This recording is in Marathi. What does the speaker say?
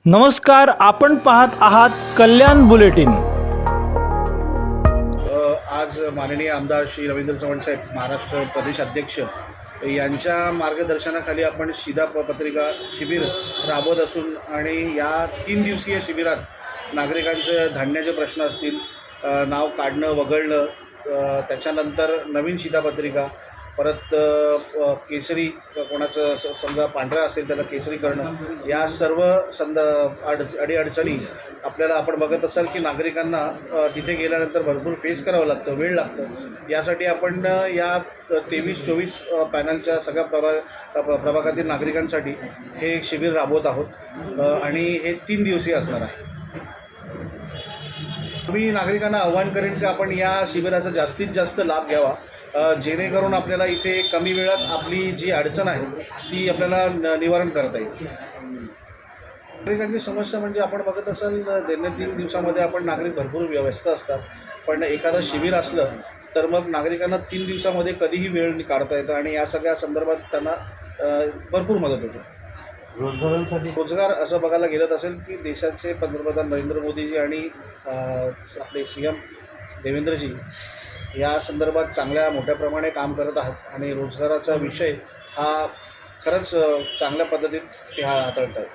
नमस्कार, आपण पाहत आहात कल्याण बुलेटिन। आज माननीय आमदार श्री रवींद्र चव्हाण साहेब, महाराष्ट्र प्रदेश अध्यक्ष यांच्या मार्गदर्शनाखाली आपण पत्रिका शिबिर राबवत असून आणि या 3 दिवसीय शिबिरात नागरिकांचे धान्याचे प्रश्न असतील, नाव काढणं वगळणं, त्याच्यानंतर नवीन शिधापत्रिका, परत केसरी कोणाचं समजा पांढरा असेल त्याला केसरी करणं, या सर्व अडीअडचणी आपल्याला आपण बघत असाल की नागरिकांना तिथे गेल्यानंतर भरपूर फेस करावं लागतं, वेळ लागतं। यासाठी आपण या 23-24 पॅनलच्या सगळ्या प्रभागातील नागरिकांसाठी हे एक शिबिर राबवत आहोत आणि हे 3 दिवसीय असणार आहे। मी नागरिकांना आवाहन करेन की आपण या शिबिराचा जास्तीत जास्त लाभ घ्यावा, जेणेकरून आपल्याला इथे कमी वेळात आपली जी अडचण आहे ती आपल्याला निवारण करता येईल। नागरिकांची समस्या म्हणजे आपण बघत असाल दैनंदिन दिवसामध्ये आपण नागरिक भरपूर व्यस्त असतात, पण एखादं शिबिर असलं तर मग नागरिकांना 3 दिवसामध्ये कधीही वेळ काढता येतं आणि या सगळ्या संदर्भात त्यांना भरपूर मदत होते। रोजगार असं बघायला गेलं असेल की देशाचे पंतप्रधान नरेंद्र मोदीजी आणि आपले CM देवेंद्रजी या संदर्भात चांगल्या मोठ्या प्रमाणे काम करत आहात आणि रोजगाराचा विषय हा खरंच चांगल्या पद्धतीत ते हाताळत आहेत।